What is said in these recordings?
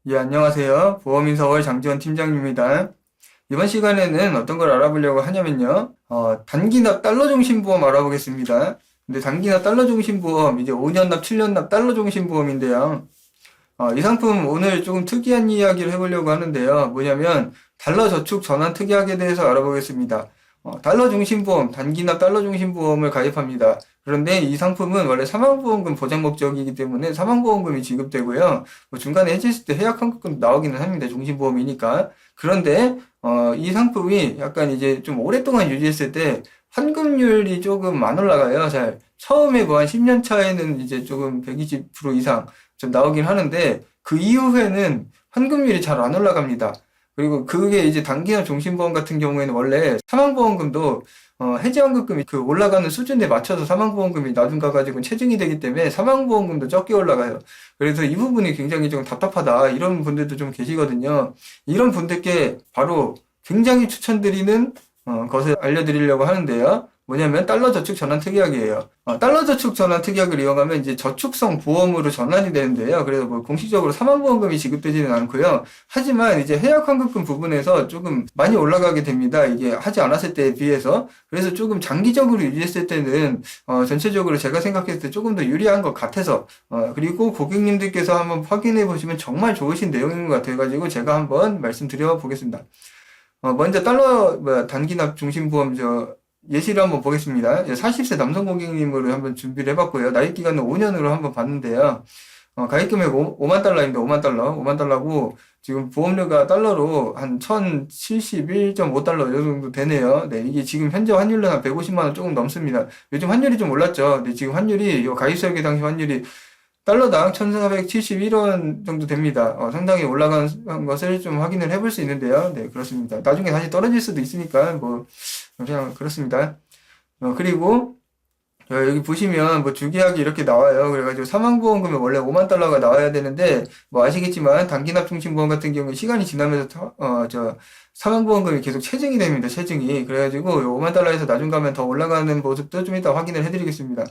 예, 안녕하세요. 보험인서울 장지원 팀장님입니다. 이번 시간에는 어떤 걸 알아보려고 하냐면요. 단기납 달러 중심 보험 알아보겠습니다. 근데 단기납 달러 중심 보험, 이제 5년 납, 7년 납 달러 중심 보험인데요. 이 상품 오늘 조금 특이한 이야기를 해보려고 하는데요. 뭐냐면, 달러 저축 전환 특약에 대해서 알아보겠습니다. 달러 중심 보험, 단기납 달러 중심 보험을 가입합니다. 그런데 이 상품은 원래 사망보험금 보장 목적이기 때문에 사망보험금이 지급되고요. 뭐 중간에 해지했을 때 해약환급금 나오기는 합니다. 중심보험이니까. 그런데, 이 상품이 약간 이제 좀 오랫동안 유지했을 때 환급률이 조금 안 올라가요. 잘. 처음에 뭐 한 10년 차에는 이제 조금 120% 이상 좀 나오긴 하는데 그 이후에는 환급률이 잘 안 올라갑니다. 그리고 그게 이제 단기납 종신보험 같은 경우에는 원래 사망보험금도 해지환급금이 그 올라가는 수준에 맞춰서 사망보험금이 나중 가가지고 체증이 되기 때문에 사망보험금도 적게 올라가요. 그래서 이 부분이 굉장히 좀 답답하다 이런 분들도 좀 계시거든요. 이런 분들께 바로 굉장히 추천드리는 것을 알려드리려고 하는데요. 뭐냐면 달러 저축 전환 특약이에요. 달러 저축 전환 특약을 이용하면 이제 저축성 보험으로 전환이 되는데요. 그래서 뭐 공식적으로 사망보험금이 지급되지는 않고요. 하지만 이제 해약환급금 부분에서 조금 많이 올라가게 됩니다. 이게 하지 않았을 때에 비해서. 그래서 조금 장기적으로 유지했을 때는 전체적으로 제가 생각했을 때 조금 더 유리한 것 같아서 그리고 고객님들께서 한번 확인해 보시면 정말 좋으신 내용인 것 같아가지고 제가 한번 말씀드려 보겠습니다. 먼저 단기납 중심보험 예시를 한번 보겠습니다. 40세 남성 고객님으로 한번 준비를 해봤고요. 나입 기간은 5년으로 한번 봤는데요. 가입 금액 5만 달러입니다. 5만 달러. 5만 달러고, 지금 보험료가 달러로 한 1071.5달러 이 정도 되네요. 네, 이게 지금 현재 환율로 한 150만 원 조금 넘습니다. 요즘 환율이 좀 올랐죠. 네, 지금 환율이, 가입 설계 당시 환율이 달러당 1,471원 정도 됩니다. 상당히 올라간 것을 좀 확인을 해볼 수 있는데요. 네, 그렇습니다. 나중에 다시 떨어질 수도 있으니까, 뭐, 그냥 그렇습니다. 그리고 여기 보시면 뭐 주계약이 이렇게 나와요. 그래가지고 사망보험금이 원래 5만 달러가 나와야 되는데 뭐 아시겠지만 단기납 중심보험 같은 경우에 시간이 지나면서 사망보험금이 계속 체증이 됩니다. 체증이. 그래가지고 5만 달러에서 나중 가면 더 올라가는 모습도 좀 이따 확인을 해드리겠습니다.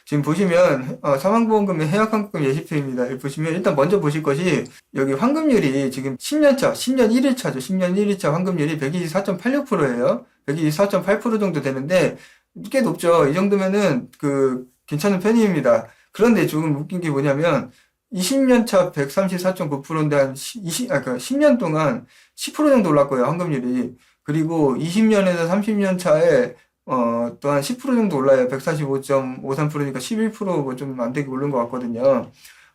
지금 보시면 사망보험금의 해약환급금 예시표입니다. 여기 보시면 일단 먼저 보실 것이 여기 환급률이 지금 10년차, 10년 1일차죠. 10년 1일차 환급률이 124.86%예요. 124.8% 정도 되는데 꽤 높죠. 이 정도면은 괜찮은 편입니다. 그런데 조금 웃긴 게 뭐냐면 20년 차 134.9%인데 한 10년 동안 10% 정도 올랐고요. 환급률이. 그리고 20년에서 30년 차에 또한 10% 정도 올라요. 145.53%니까 11%뭐 좀 안 되게 오른 것 같거든요.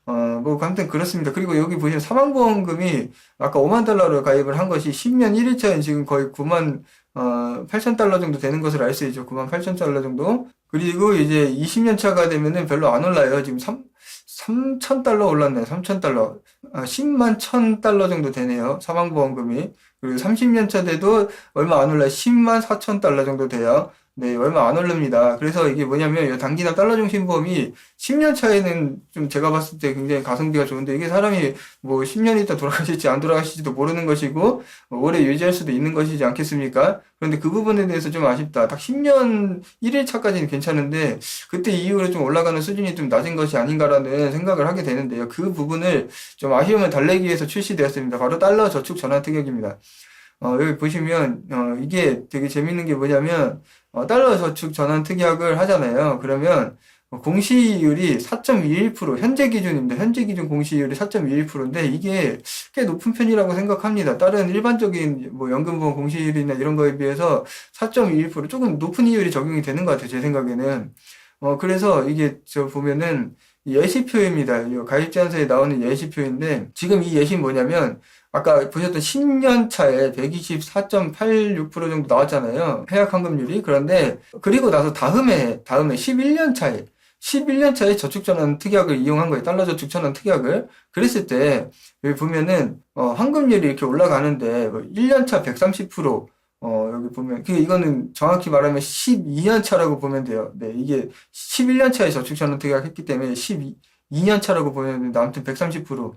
뭐, 아무튼 그렇습니다. 그리고 여기 보시면 사망보험금이 아까 5만 달러로 가입을 한 것이 10년 1일차엔 지금 거의 9만 8천 달러 정도 되는 것을 알 수 있죠. 9만 8천 달러 정도. 그리고 이제 20년 차가 되면은 별로 안 올라요. 지금 3천 달러 올랐네요. 3천 달러. 10만 1천 달러 정도 되네요. 사망보험금이. 그리고 30년 차 돼도 얼마 안 올라요. 10만 4천 달러 정도 돼요. 네, 얼마 안 오릅니다. 그래서 이게 뭐냐면, 단기납 달러 중심 보험이 10년 차에는 좀 제가 봤을 때 굉장히 가성비가 좋은데, 이게 사람이 뭐 10년 있다 돌아가실지 안 돌아가실지도 모르는 것이고, 오래 유지할 수도 있는 것이지 않겠습니까? 그런데 그 부분에 대해서 좀 아쉽다. 딱 10년 1일 차까지는 괜찮은데, 그때 이후로 좀 올라가는 수준이 좀 낮은 것이 아닌가라는 생각을 하게 되는데요. 그 부분을 좀 아쉬움을 달래기 위해서 출시되었습니다. 바로 달러 저축 전환 특약입니다. 여기 보시면, 이게 되게 재밌는 게 뭐냐면, 달러 저축 전환 특약을 하잖아요. 그러면, 공시이율이 4.21%, 현재 기준입니다. 현재 기준 공시이율이 4.21%인데, 이게 꽤 높은 편이라고 생각합니다. 다른 일반적인 뭐 연금보험 공시이율이나 이런 거에 비해서 4.21% 조금 높은 이율이 적용이 되는 것 같아요. 제 생각에는. 그래서 이게 보면은, 예시표입니다. 이 가입제한서에 나오는 예시표인데, 지금 이 예시는 뭐냐면, 아까 보셨던 10년 차에 124.86% 정도 나왔잖아요. 해약 환급률이. 그런데, 그리고 나서 다음에 11년 차에 저축전환 특약을 이용한 거예요. 달러 저축전환 특약을. 그랬을 때, 여기 보면은, 환급률이 이렇게 올라가는데, 1년 차 130%, 여기 보면, 이거는 정확히 말하면 12년 차라고 보면 돼요. 네, 이게 11년 차에 저축전환 특약 했기 때문에 12년 차라고 보면 되는데, 아무튼 130%,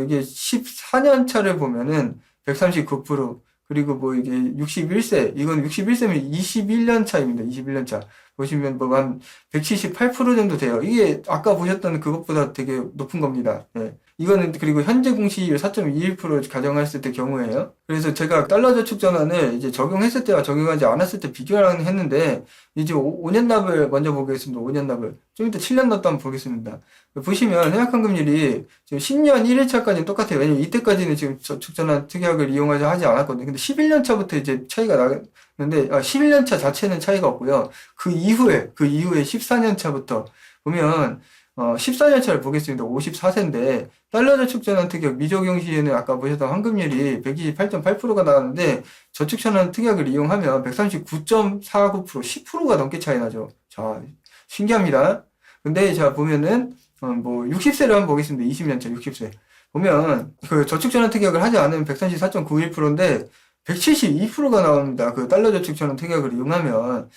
이게 14년 차를 보면은 139%, 그리고 뭐 이게 61세, 이건 61세면 21년 차입니다. 21년 차. 보시면 뭐 한 178% 정도 돼요. 이게 아까 보셨던 그것보다 되게 높은 겁니다. 네. 이거는 그리고 현재 공시율 4.21% 가정했을 때 경우에요. 그래서 제가 달러 저축 전환을 이제 적용했을 때와 적용하지 않았을 때 비교를 했는데 이제 5년 납을 먼저 보겠습니다. 5년 납을. 좀 이따 7년 납도 한번 보겠습니다. 보시면 해약환급률이 지금 10년 1일차까지는 똑같아요. 왜냐면 이때까지는 지금 저축 전환 특약을 하지 않았거든요. 근데 11년 차부터 이제 차이가 나는데 11년 차 자체는 차이가 없고요. 그 이후에 14년 차부터 보면 14년 차를 보겠습니다. 54세인데 달러 저축 전환 특약 미적용 시에는 아까 보셨던 환급률이 128.8%가 나왔는데 저축 전환 특약을 이용하면 139.49% 10%가 넘게 차이 나죠. 자, 신기합니다. 근데 자 보면은 뭐 60세를 한번 보겠습니다. 20년 차 60세. 보면 그 저축 전환 특약을 하지 않으면 134.91%인데 172%가 나옵니다. 그 달러 저축 전환 특약을 이용하면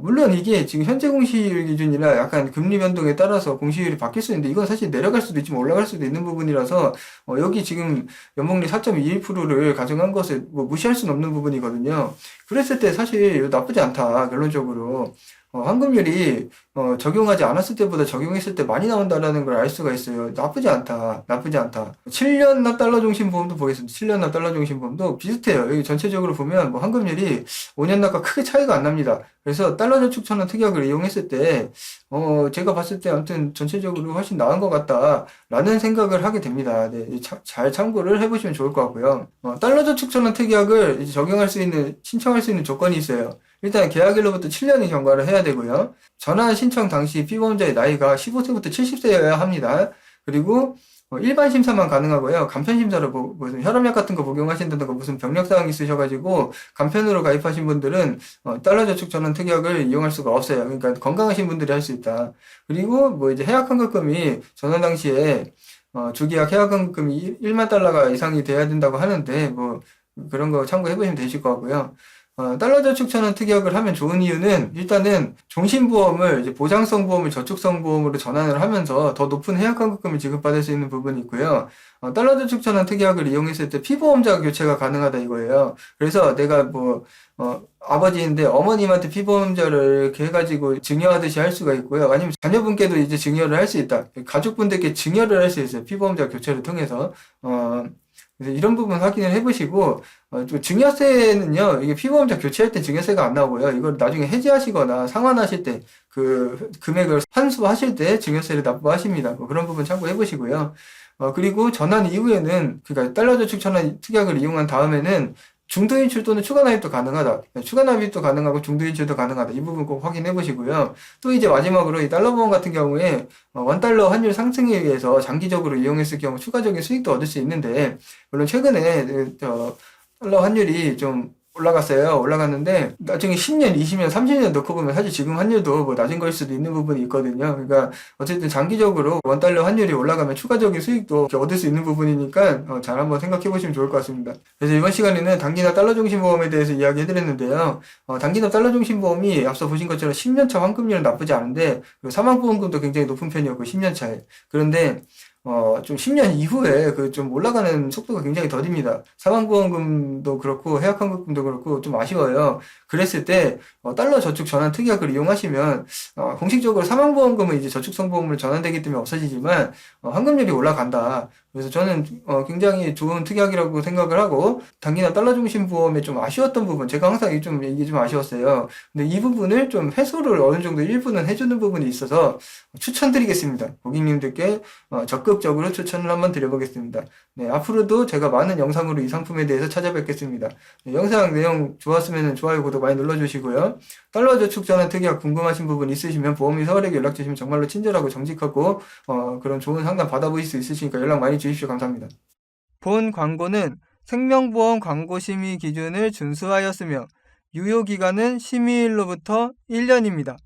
물론 이게 지금 현재 공시율 기준이라 약간 금리 변동에 따라서 공시율이 바뀔 수 있는데 이건 사실 내려갈 수도 있지만 올라갈 수도 있는 부분이라서 여기 지금 연봉률 4.21%를 가정한 것을 뭐 무시할 수는 없는 부분이거든요. 그랬을 때 사실 나쁘지 않다 결론적으로. 환급률이 적용하지 않았을 때보다 적용했을 때 많이 나온다라는 걸 알 수가 있어요. 나쁘지 않다. 7년 납 달러 종신 보험도 보겠습니다. 7년 납 달러 종신 보험도 비슷해요. 여기 전체적으로 보면 뭐 환급률이 5년 납과 크게 차이가 안 납니다. 그래서 달러 저축 전환 특약을 이용했을 때 제가 봤을 때 아무튼 전체적으로 훨씬 나은 것 같다라는 생각을 하게 됩니다. 네, 잘 참고를 해보시면 좋을 것 같고요. 달러 저축 전환 특약을 이제 신청할 수 있는 조건이 있어요. 일단 계약일로부터 7년이 경과를 해야 되고요. 전환 신청 당시 피보험자의 나이가 15세부터 70세여야 합니다. 그리고 일반 심사만 가능하고요. 간편 심사로 무슨 혈압약 같은 거 복용하신다든가 무슨 병력 사항이 있으셔가지고 간편으로 가입하신 분들은 달러 저축 전환 특약을 이용할 수가 없어요. 그러니까 건강하신 분들이 할 수 있다. 그리고 뭐 이제 해약환급금이 전환 당시에 주계약 해약환급금이 1만 달러가 이상이 돼야 된다고 하는데 뭐 그런 거 참고해 보시면 되실 것 같고요. 달러 저축 전환 특약을 하면 좋은 이유는 일단은 종신보험을 이제 보장성 보험을 저축성 보험으로 전환을 하면서 더 높은 해약환급금을 지급받을 수 있는 부분이 있고요. 달러 저축 전환 특약을 이용했을 때 피보험자 교체가 가능하다 이거예요. 그래서 내가 뭐 아버지인데 어머님한테 피보험자를 이렇게 해가지고 증여하듯이 할 수가 있고요. 아니면 자녀분께도 이제 증여를 할 수 있다. 가족분들께 증여를 할 수 있어요. 피보험자 교체를 통해서. 그래서 이런 부분 확인을 해보시고, 증여세는요, 이게 피보험자 교체할 때 증여세가 안 나오고요. 이걸 나중에 해지하시거나 상환하실 때, 그 금액을 환수하실 때 증여세를 납부하십니다. 뭐 그런 부분 참고해보시고요. 그리고 전환 이후에는, 그러니까 달러 저축 전환 특약을 이용한 다음에는 중도인출 또는 추가납입도 가능하다. 추가납입도 가능하고 중도인출도 가능하다. 이 부분 꼭 확인해 보시고요. 또 이제 마지막으로 이 달러 보험 같은 경우에 원달러 환율 상승에 의해서 장기적으로 이용했을 경우 추가적인 수익도 얻을 수 있는데 물론 최근에 달러 환율이 좀 올라갔는데 나중에 10년, 20년, 30년 넣고 보면 사실 지금 환율도 뭐 낮은 거일 수도 있는 부분이 있거든요. 그러니까 어쨌든 장기적으로 원달러 환율이 올라가면 추가적인 수익도 얻을 수 있는 부분이니까 잘 한번 생각해 보시면 좋을 것 같습니다. 그래서 이번 시간에는 단기납 달러 종신보험에 대해서 이야기해 드렸는데요. 단기납 달러 종신보험이 앞서 보신 것처럼 10년차 환급률은 나쁘지 않은데 사망보험금도 굉장히 높은 편이었고 10년차에. 그런데 좀 10년 이후에 그 좀 올라가는 속도가 굉장히 더딥니다. 사망보험금도 그렇고 해약환급금도 그렇고 좀 아쉬워요. 그랬을 때 달러 저축 전환 특약을 이용하시면 공식적으로 사망보험금은 이제 저축성보험으로 전환되기 때문에 없어지지만 환급률이 올라간다. 그래서 저는 굉장히 좋은 특약이라고 생각을 하고 단기납 달러 중심 보험에 좀 아쉬웠던 부분 제가 항상 이게 좀 아쉬웠어요. 근데 이 부분을 좀 해소를 어느 정도 일부는 해주는 부분이 있어서 추천드리겠습니다. 고객님들께 적극적으로 추천을 한번 드려보겠습니다. 네, 앞으로도 제가 많은 영상으로 이 상품에 대해서 찾아뵙겠습니다. 네, 영상 내용 좋았으면 좋아요, 구독 많이 눌러주시고요. 달러 저축 전환 특약 궁금하신 부분 있으시면 보험이 서울에게 연락 주시면 정말로 친절하고 정직하고 그런 좋은 상담 받아보실 수 있으시니까 연락 많이 주십시오. 감사합니다. 본 광고는 생명보험 광고심의 기준을 준수하였으며 유효기간은 심의일로부터 1년입니다.